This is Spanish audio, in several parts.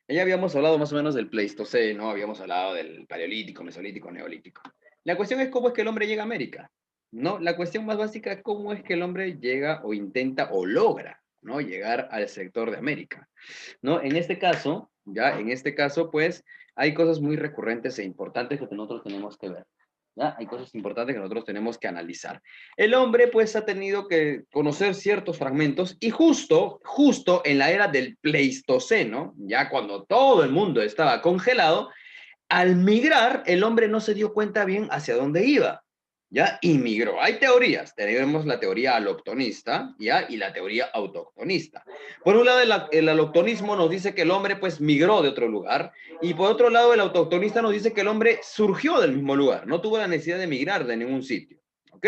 Ya habíamos hablado más o menos del Pleistoceno, habíamos hablado del Paleolítico, Mesolítico, Neolítico. La cuestión es cómo es que el hombre llega a América, ¿no? La cuestión más básica es cómo es que el hombre llega o intenta o logra, ¿no? Llegar al sector de América, ¿no? En este caso, ya, en este caso, pues, hay cosas muy recurrentes e importantes que nosotros tenemos que ver. ¿Ya? Hay cosas importantes que nosotros tenemos que analizar. El hombre, pues, ha tenido que conocer ciertos fragmentos y justo en la era del Pleistoceno, ya cuando todo el mundo estaba congelado, al migrar, el hombre no se dio cuenta bien hacia dónde iba, ¿ya? Y migró. Hay teorías. Tenemos la teoría aloctonista, ¿ya? Y la teoría autoctonista. Por un lado, el aloctonismo nos dice que el hombre, pues, migró de otro lugar. Y por otro lado, el autoctonista nos dice que el hombre surgió del mismo lugar. No tuvo la necesidad de migrar de ningún sitio, ¿ok?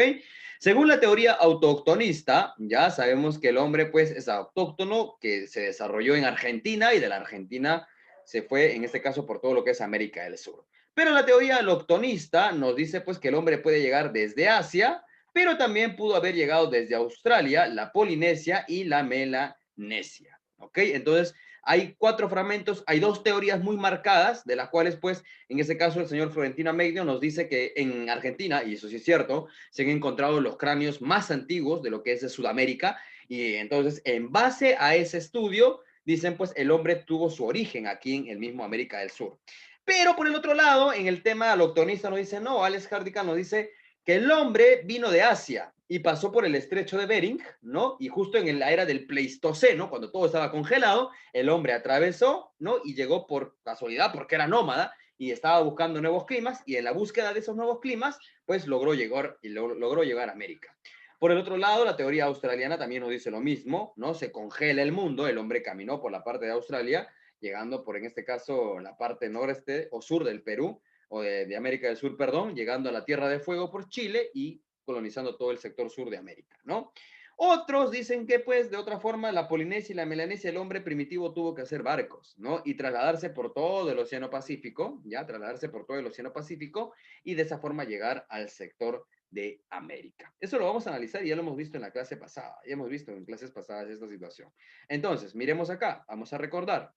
Según la teoría autoctonista, ya sabemos que el hombre, pues, es autóctono, que se desarrolló en Argentina y de la Argentina se fue, en este caso, por todo lo que es América del Sur. Pero la teoría aloctonista nos dice pues que el hombre puede llegar desde Asia, pero también pudo haber llegado desde Australia, la Polinesia y la Melanesia. ¿Ok? Entonces, hay cuatro fragmentos, hay dos teorías muy marcadas, de las cuales, pues, en este caso, el señor Florentino Megno nos dice que en Argentina, y eso sí es cierto, se han encontrado los cráneos más antiguos de lo que es de Sudamérica, y entonces, en base a ese estudio, dicen, pues, el hombre tuvo su origen aquí en el mismo América del Sur. Pero por el otro lado, en el tema aloctonista nos dice, no, Alex Hardican nos dice que el hombre vino de Asia y pasó por el estrecho de Bering, ¿no? Y justo en la era del Pleistoceno, cuando todo estaba congelado, el hombre atravesó, ¿no? Y llegó por casualidad, porque era nómada y estaba buscando nuevos climas, y en la búsqueda de esos nuevos climas, pues logró llegar a América. Por el otro lado, la teoría australiana también nos dice lo mismo, ¿no? Se congela el mundo, el hombre caminó por la parte de Australia, llegando por, en este caso, la parte noreste o sur del Perú, o de América del Sur, perdón, llegando a la Tierra de Fuego por Chile y colonizando todo el sector sur de América, ¿no? Otros dicen que, pues, de otra forma, la Polinesia y la Melanesia, el hombre primitivo tuvo que hacer barcos, ¿no? Y trasladarse por todo el Océano Pacífico, ya, trasladarse por todo el Océano Pacífico y de esa forma llegar al sector de América. Eso lo vamos a analizar y ya lo hemos visto en la clase pasada, ya hemos visto en clases pasadas esta situación. Entonces, miremos acá, vamos a recordar.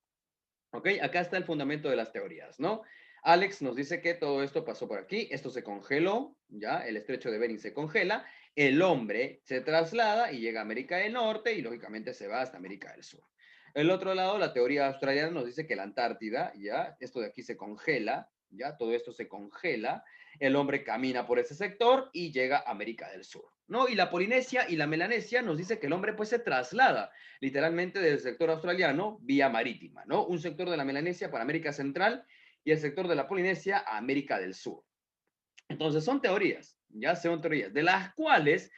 ¿Ok? Acá está el fundamento de las teorías, ¿no? Alex nos dice que todo esto pasó por aquí, esto se congeló, ya, el estrecho de Bering se congela, el hombre se traslada y llega a América del Norte y lógicamente se va hasta América del Sur. El otro lado, la teoría australiana nos dice que la Antártida, ya, esto de aquí se congela, ya, todo esto se congela, el hombre camina por ese sector y llega a América del Sur, ¿no? Y la Polinesia y la Melanesia nos dice que el hombre pues se traslada literalmente del sector australiano vía marítima, ¿no? Un sector de la Melanesia para América Central y el sector de la Polinesia a América del Sur. Entonces son teorías, ya son teorías, de las cuales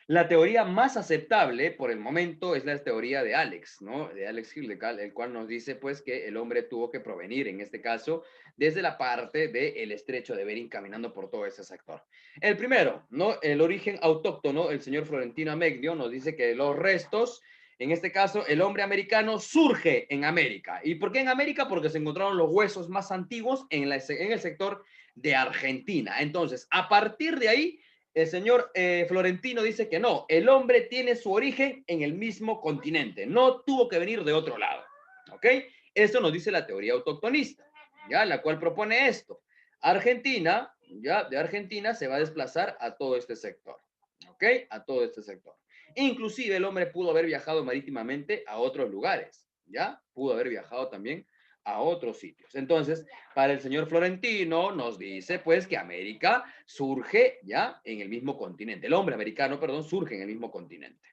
la teoría más aceptable por el momento es la teoría de Alex, ¿no? De Alex Hildekal, el cual nos dice pues que el hombre tuvo que provenir, en este caso, desde la parte del estrecho de Bering caminando por todo ese sector. El primero, ¿no? El origen autóctono, el señor Florentino Amegdio nos dice que los restos, en este caso, el hombre americano surge en América. ¿Y por qué en América? Porque se encontraron los huesos más antiguos en el sector de Argentina. Entonces, a partir de ahí, el señor Florentino dice que no, el hombre tiene su origen en el mismo continente, no tuvo que venir de otro lado. ¿Ok? Eso nos dice la teoría autoctonista, ¿ya? La cual propone esto. Argentina, ya, de Argentina se va a desplazar a todo este sector. ¿Ok? A todo este sector. Inclusive el hombre pudo haber viajado marítimamente a otros lugares, ¿ya? Pudo haber viajado también a otros sitios. Entonces, para el señor Florentino nos dice pues que América surge ya en el mismo continente. El hombre americano, perdón, surge en el mismo continente.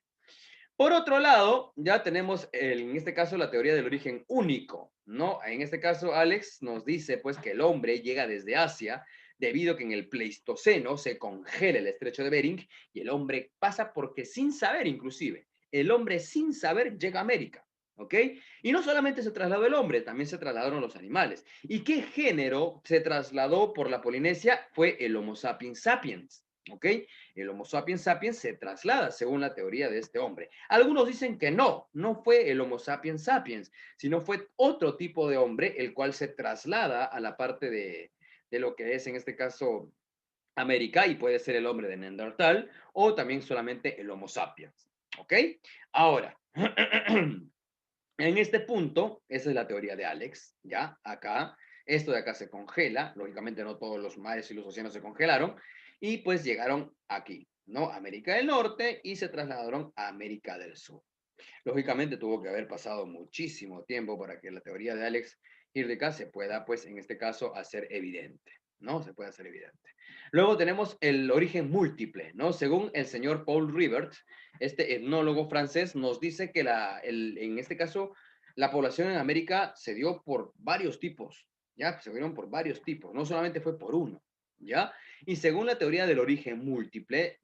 Por otro lado, ya tenemos en este caso la teoría del origen único, ¿no? En este caso, Alex nos dice pues que el hombre llega desde Asia debido a que en el Pleistoceno se congela el estrecho de Bering y el hombre pasa porque sin saber inclusive, el hombre sin saber llega a América. ¿Ok? Y no solamente se trasladó el hombre, también se trasladaron los animales. ¿Y qué género se trasladó por la Polinesia? Fue el Homo sapiens sapiens. ¿Ok? El Homo sapiens sapiens se traslada según la teoría de este hombre. Algunos dicen que no, no fue el Homo sapiens sapiens, sino fue otro tipo de hombre el cual se traslada a la parte de lo que es en este caso América y puede ser el hombre de Neandertal o también solamente el Homo sapiens. ¿Ok? Ahora, En este punto, esa es la teoría de Alex, ¿ya? Acá, esto de acá se congela, lógicamente no todos los mares y los océanos se congelaron, y pues llegaron aquí, ¿no? América del Norte y se trasladaron a América del Sur. Lógicamente tuvo que haber pasado muchísimo tiempo para que la teoría de Alex Hirdeca se pueda, pues en este caso, hacer evidente, ¿no? Se puede hacer evidente. Luego tenemos el origen múltiple, ¿no? Según el señor Paul Rivert, este etnólogo francés nos dice que en este caso la población en América se dio por varios tipos, ¿ya? Se dieron por varios tipos, no solamente fue por uno, ¿ya? Y según la teoría del origen múltiple,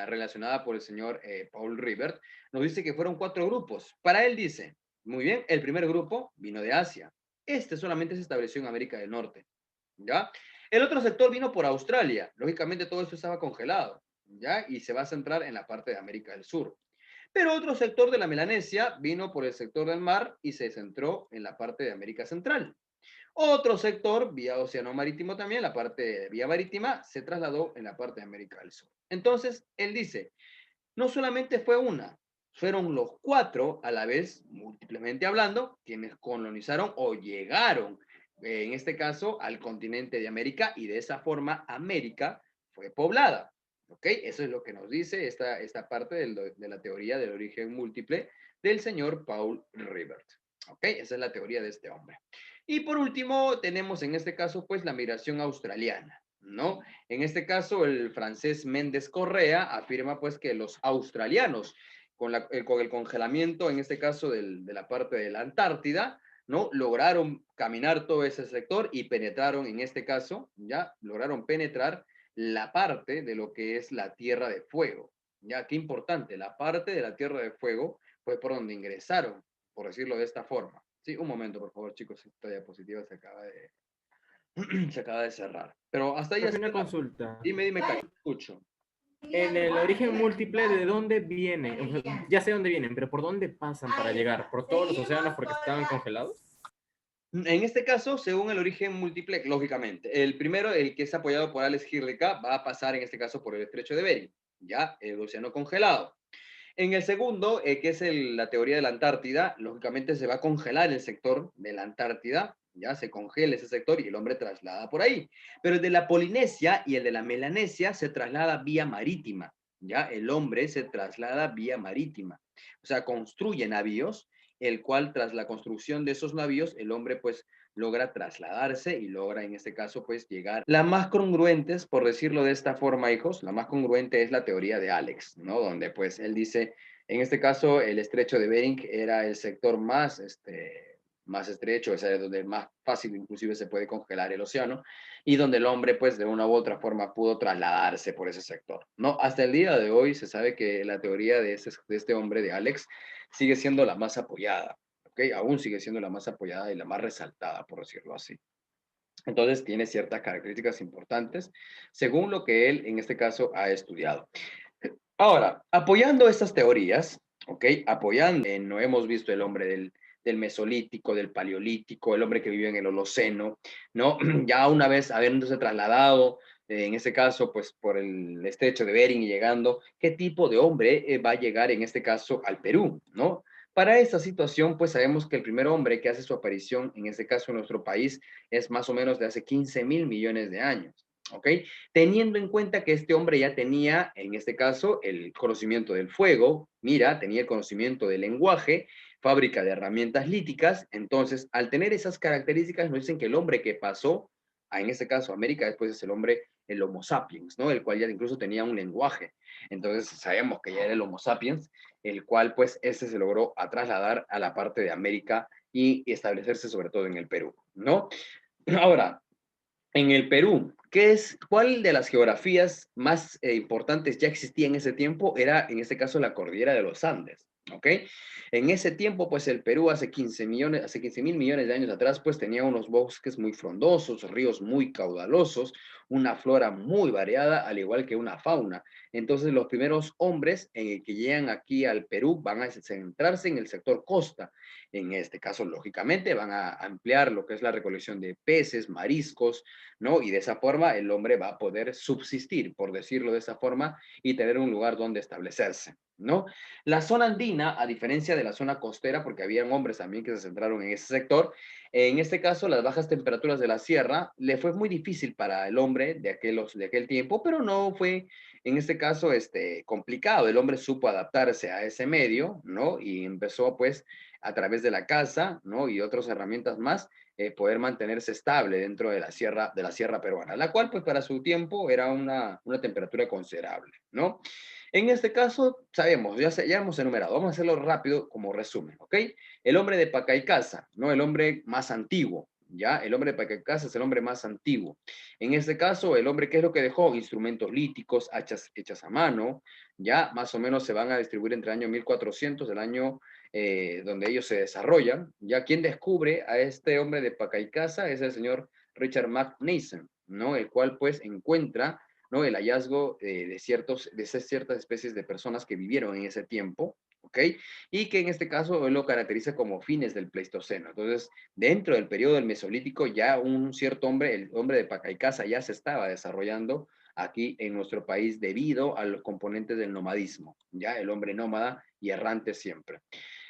relacionada por el señor Paul Rivert, nos dice que fueron 4 grupos. Para él dice, muy bien, el primer grupo vino de Asia. Este solamente se estableció en América del Norte, ¿ya? El otro sector vino por Australia. Lógicamente todo esto estaba congelado, ¿ya? Y se va a centrar en la parte de América del Sur. Pero otro sector de la Melanesia vino por el sector del mar y se centró en la parte de América Central. Otro sector, vía océano marítimo también, la parte de vía marítima, se trasladó en la parte de América del Sur. Entonces, él dice, no solamente fue una, fueron los 4 a la vez, múltiplemente hablando, quienes colonizaron o llegaron, en este caso, al continente de América y de esa forma América fue poblada. ¿Ok? Eso es lo que nos dice esta parte de la teoría del origen múltiple del señor Paul Rivert. ¿Ok? Esa es la teoría de este hombre. Y por último, tenemos en este caso, pues, la migración australiana, ¿no? En este caso, el francés Méndez Correa afirma pues que los australianos, con el congelamiento, en este caso de la parte de la Antártida, ¿no? Lograron caminar todo ese sector y penetraron, en este caso, ya lograron penetrar la parte de lo que es la Tierra de Fuego. Ya, qué importante, la parte de la Tierra de Fuego fue por donde ingresaron, por decirlo de esta forma. Sí, un momento, por favor, chicos, esta diapositiva se acaba de cerrar. Pero hasta ahí ya Profe, está. una consulta. Dime, Cacho, escucho. En el origen múltiple, ¿de dónde viene? O sea, ya sé dónde vienen, pero ¿por dónde pasan para llegar? ¿Por todos los océanos porque estaban congelados? En este caso, según el origen múltiple, lógicamente, el primero, el que es apoyado por Alex Hirleca, va a pasar en este caso por el estrecho de Bering, ya el océano congelado. En el segundo, que es la teoría de la Antártida, lógicamente se va a congelar el sector de la Antártida, ya se congela ese sector y el hombre traslada por ahí. Pero el de la Polinesia y el de la Melanesia se traslada vía marítima, ya el hombre se traslada vía marítima. O sea, construye navíos, el cual tras la construcción de esos navíos, el hombre pues logra trasladarse y logra en este caso pues llegar. La más congruentes, por decirlo de esta forma, hijos, la más congruente es la teoría de Alex, ¿no? Donde pues él dice, en este caso el estrecho de Bering era el sector más estrecho, o sea, donde más fácil inclusive se puede congelar el océano y donde el hombre pues de una u otra forma pudo trasladarse por ese sector, ¿no? Hasta el día de hoy se sabe que la teoría de este hombre, de Alex, sigue siendo la más apoyada. ¿Okay? Aún sigue siendo la más apoyada y la más resaltada, por decirlo así. Entonces tiene ciertas características importantes según lo que él en este caso ha estudiado. Ahora, apoyando estas teorías, ¿ok? Apoyando, no hemos visto el hombre del Mesolítico, del Paleolítico, el hombre que vive en el Holoceno, ¿no? Ya una vez habiéndose trasladado, en este caso, pues por el estrecho de Bering y llegando, ¿qué tipo de hombre va a llegar en este caso al Perú, ¿no? Para esta situación, pues sabemos que el primer hombre que hace su aparición, en este caso en nuestro país, es más o menos de hace 15.000 millones de años. ¿Ok? Teniendo en cuenta que este hombre ya tenía, en este caso, el conocimiento del fuego, mira, tenía el conocimiento del lenguaje, fábrica de herramientas líticas, entonces, al tener esas características, nos dicen que el hombre que pasó, en este caso, América, después es el hombre, el Homo sapiens, ¿no? El cual ya incluso tenía un lenguaje. Entonces, sabemos que ya era el Homo sapiens, el cual, pues, ese se logró a trasladar a la parte de América y establecerse sobre todo en el Perú, ¿no? Ahora, en el Perú, ¿cuál de las geografías más importantes ya existía en ese tiempo? Era, en este caso, la cordillera de los Andes, ¿ok? En ese tiempo, pues el Perú hace 15.000 millones de años atrás, pues tenía unos bosques muy frondosos, ríos muy caudalosos, una flora muy variada, al igual que una fauna. Entonces, los primeros hombres que llegan aquí al Perú van a centrarse en el sector costa. En este caso, lógicamente, van a ampliar lo que es la recolección de peces, mariscos, ¿no? Y de esa forma el hombre va a poder subsistir, por decirlo de esa forma, y tener un lugar donde establecerse, ¿no? La zona andina, a diferencia de la zona costera, porque habían hombres también que se centraron en ese sector, en este caso las bajas temperaturas de la sierra le fue muy difícil para el hombre de aquel tiempo, pero no fue en este caso complicado. El hombre supo adaptarse a ese medio, ¿no? Y empezó pues a través de la caza, ¿no? Y otras herramientas más, poder mantenerse estable dentro de la sierra peruana, la cual pues para su tiempo era una temperatura considerable, ¿no? En este caso, sabemos, ya hemos enumerado, vamos a hacerlo rápido como resumen, ¿ok? El hombre de Pacaycasa, ¿no? El hombre más antiguo, ¿ya? El hombre de Pacaycasa es el hombre más antiguo. En este caso, el hombre, ¿qué es lo que dejó? Instrumentos líticos, hachas hechas a mano, ¿ya? Más o menos se van a distribuir entre el año 1400, el año donde ellos se desarrollan, ¿ya? Quien descubre a este hombre de Pacaycasa es el señor Richard McNason, ¿no? El cual, pues, encuentra, ¿no? El hallazgo de ciertas especies de personas que vivieron en ese tiempo, ¿ok? Y que en este caso él lo caracteriza como fines del Pleistoceno. Entonces, dentro del periodo del Mesolítico, ya un cierto hombre, el hombre de Pacaycasa, ya se estaba desarrollando aquí en nuestro país debido a los componentes del nomadismo, ya el hombre nómada y errante siempre.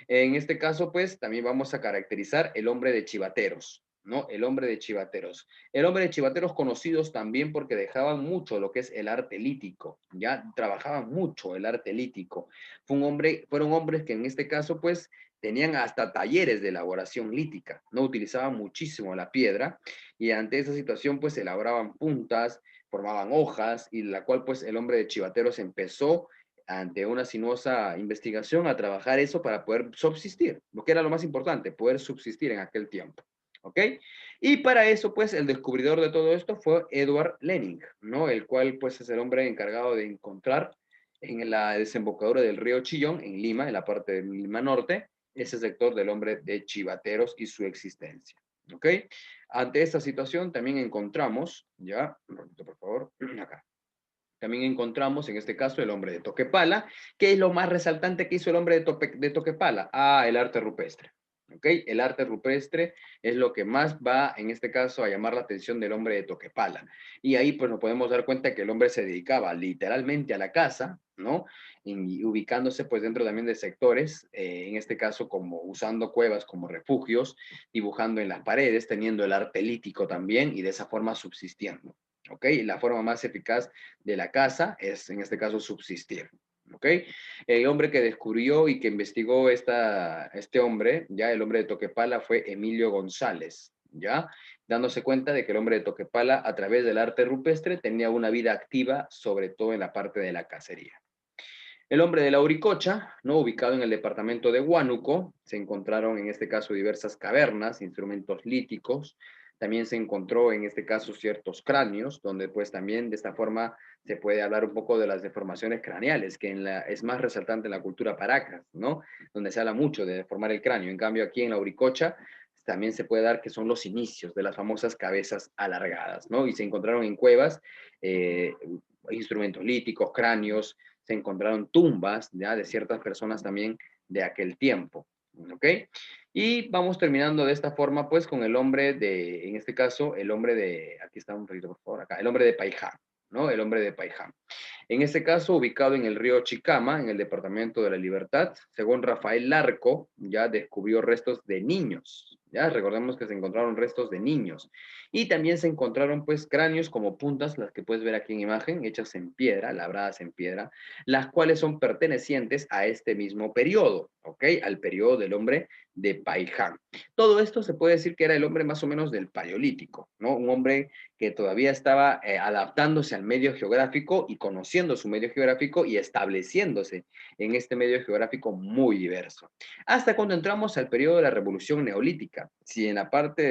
En este caso, pues, también vamos a caracterizar el hombre de chivateros, ¿no? El hombre de chivateros. El hombre de chivateros conocidos también porque dejaban mucho lo que es el arte lítico, ya trabajaban mucho el arte lítico. Fueron hombres que en este caso, pues, tenían hasta talleres de elaboración lítica, no utilizaban muchísimo la piedra y ante esa situación, pues, elaboraban puntas, formaban hojas y la cual, pues, el hombre de chivateros empezó ante una sinuosa investigación a trabajar eso para poder subsistir, lo que era lo más importante, poder subsistir en aquel tiempo. ¿Ok? Y para eso, pues, el descubridor de todo esto fue Edward Lening, ¿no? El cual, pues, es el hombre encargado de encontrar en la desembocadura del río Chillón, en Lima, en la parte de Lima Norte, ese sector del hombre de Chivateros y su existencia. ¿Ok? Ante esta situación también encontramos, ya, un ratito por favor, acá. También encontramos, en este caso, el hombre de Toquepala. ¿Qué es lo más resaltante que hizo el hombre de Toquepala? Ah, el arte rupestre. ¿Ok? El arte rupestre es lo que más va, en este caso, a llamar la atención del hombre de Toquepala. Y ahí, pues, nos podemos dar cuenta que el hombre se dedicaba literalmente a la caza, ¿no? Y ubicándose, pues, dentro también de sectores, en este caso, como usando cuevas como refugios, dibujando en las paredes, teniendo el arte lítico también, y de esa forma subsistiendo. ¿Ok? La forma más eficaz de la caza es, en este caso, subsistir. ¿Ok? El hombre que descubrió y que investigó este hombre, ya el hombre de Toquepala, fue Emilio González, ¿ya? Dándose cuenta de que el hombre de Toquepala, a través del arte rupestre, tenía una vida activa, sobre todo en la parte de la cacería. El hombre de la Uricocha, ¿no? Ubicado en el departamento de Huánuco, se encontraron en este caso diversas cavernas, instrumentos líticos, también se encontró en este caso ciertos cráneos, donde pues también de esta forma se puede hablar un poco de las deformaciones craneales, que es más resaltante en la cultura Paracas, ¿no? Donde se habla mucho de deformar el cráneo. En cambio aquí en la Uricocha también se puede dar que son los inicios de las famosas cabezas alargadas, ¿no? Y se encontraron en cuevas instrumentos líticos, cráneos, se encontraron tumbas ya de ciertas personas también de aquel tiempo. ¿Ok? Y vamos terminando de esta forma, pues, con el hombre de, en este caso, el hombre de, aquí está un poquito, por favor, acá, el hombre de Paiján, ¿no? El hombre de Paiján. En este caso, ubicado en el río Chicama, en el departamento de la Libertad, según Rafael Larco, ya descubrió restos de niños, ya recordemos que se encontraron restos de niños, y también se encontraron pues cráneos como puntas, las que puedes ver aquí en imagen, hechas en piedra, labradas en piedra, las cuales son pertenecientes a este mismo periodo, ¿ok? Al periodo del hombre de Paiján. Todo esto se puede decir que era el hombre más o menos del Paleolítico, ¿no? Un hombre que todavía estaba adaptándose al medio geográfico y conociendo su medio geográfico y estableciéndose en este medio geográfico muy diverso. Hasta cuando entramos al periodo de la Revolución Neolítica. Si en la parte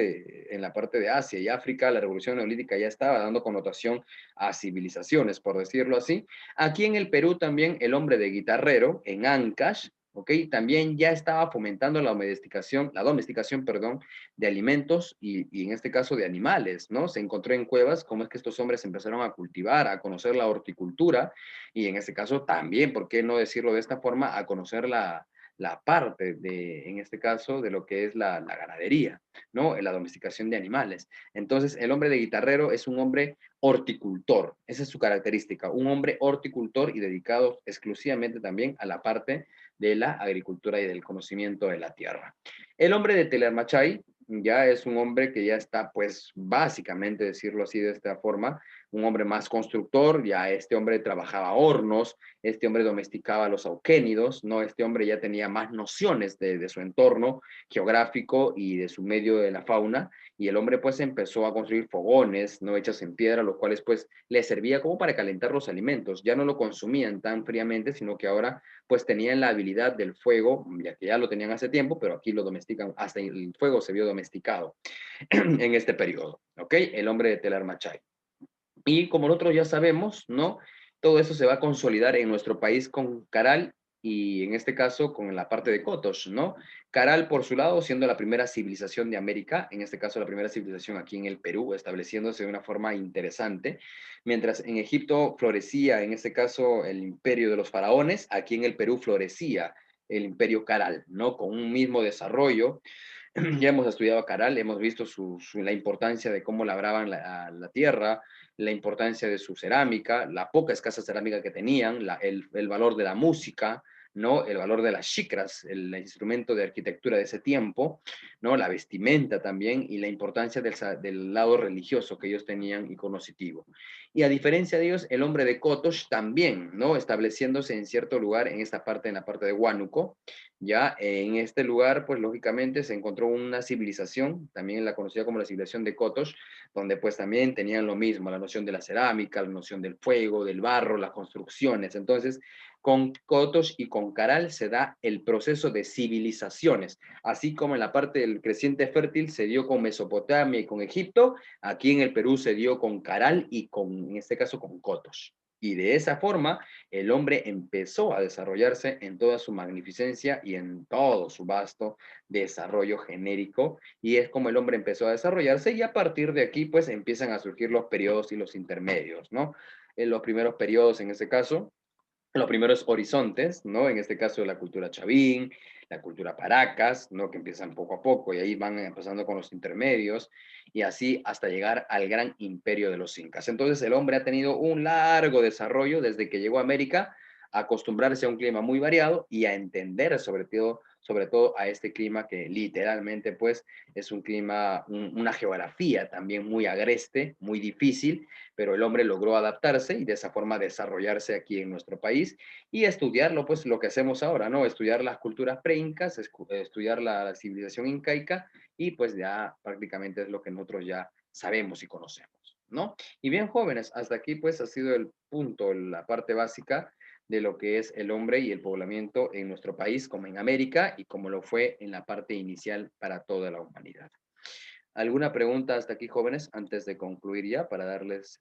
de Asia y África la Revolución Neolítica ya estaba dando connotación a civilizaciones, por decirlo así, aquí en el Perú también el hombre de Guitarrero, en Ancash, ¿ok? También ya estaba fomentando la domesticación, perdón, de alimentos y en este caso de animales, ¿no? Se encontró en cuevas cómo es que estos hombres empezaron a cultivar, a conocer la horticultura y en este caso también, ¿por qué no decirlo de esta forma? A conocer la parte de, en este caso, de lo que es la ganadería, ¿no? La domesticación de animales. Entonces, el hombre de guitarrero es un hombre horticultor, esa es su característica, un hombre horticultor y dedicado exclusivamente también a la parte de la agricultura y del conocimiento de la tierra. El hombre de Telermachay ya es un hombre que ya está, pues, básicamente, decirlo así de esta forma, un hombre más constructor, ya este hombre trabajaba hornos, este hombre domesticaba los auquénidos, ¿no? Este hombre ya tenía más nociones de su entorno geográfico y de su medio de la fauna, y el hombre pues empezó a construir fogones, no hechos en piedra, los cuales pues le servía como para calentar los alimentos, ya no lo consumían tan fríamente, sino que ahora pues tenían la habilidad del fuego, ya que ya lo tenían hace tiempo, pero aquí lo domestican, hasta el fuego se vio domesticado en este periodo, ¿ok? El hombre de Telar Machay. Y como nosotros ya sabemos, ¿no? Todo eso se va a consolidar en nuestro país con Caral y en este caso con la parte de Kotosh, ¿no? Caral, por su lado, siendo la primera civilización de América, en este caso la primera civilización aquí en el Perú, estableciéndose de una forma interesante, mientras en Egipto florecía, en este caso, el imperio de los faraones, aquí en el Perú florecía el imperio Caral, ¿no? Con un mismo desarrollo. Ya hemos estudiado a Caral, hemos visto la importancia de cómo labraban la tierra, la importancia de su cerámica, la poca escasa cerámica que tenían, el valor de la música, ¿no? El valor de las chicras, el instrumento de arquitectura de ese tiempo, ¿no? La vestimenta también y la importancia del lado religioso que ellos tenían y cognitivo. Y a diferencia de ellos, el hombre de Kotosh también, ¿no? Estableciéndose en cierto lugar en esta parte, en la parte de Huánuco, ya en este lugar, pues lógicamente se encontró una civilización, también la conocida como la civilización de Kotosh, donde pues también tenían lo mismo, la noción de la cerámica, la noción del fuego, del barro, las construcciones. Entonces, con Kotosh y con Caral se da el proceso de civilizaciones, así como en la parte del creciente fértil se dio con Mesopotamia y con Egipto, aquí en el Perú se dio con Caral y con, en este caso, con Kotosh. Y de esa forma, el hombre empezó a desarrollarse en toda su magnificencia y en todo su vasto desarrollo genérico, y es como el hombre empezó a desarrollarse, y a partir de aquí, pues, empiezan a surgir los periodos y los intermedios, ¿no? En los primeros periodos, en este caso, los primeros horizontes, ¿no? En este caso, la cultura chavín, la cultura paracas, ¿no? Que empiezan poco a poco y ahí van empezando con los intermedios y así hasta llegar al gran imperio de los incas. Entonces, el hombre ha tenido un largo desarrollo desde que llegó a América, a acostumbrarse a un clima muy variado y a entender sobre todo a este clima que literalmente, pues, es un clima, una geografía también muy agreste, muy difícil, pero el hombre logró adaptarse y de esa forma desarrollarse aquí en nuestro país y estudiarlo, pues lo que hacemos ahora, ¿no? Estudiar las culturas preincas, estudiar la civilización incaica y pues ya prácticamente es lo que nosotros ya sabemos y conocemos, ¿no? Y bien, jóvenes, hasta aquí pues ha sido el punto, la parte básica de lo que es el hombre y el poblamiento en nuestro país, como en América y como lo fue en la parte inicial para toda la humanidad. ¿Alguna pregunta hasta aquí, jóvenes, antes de concluir ya para darles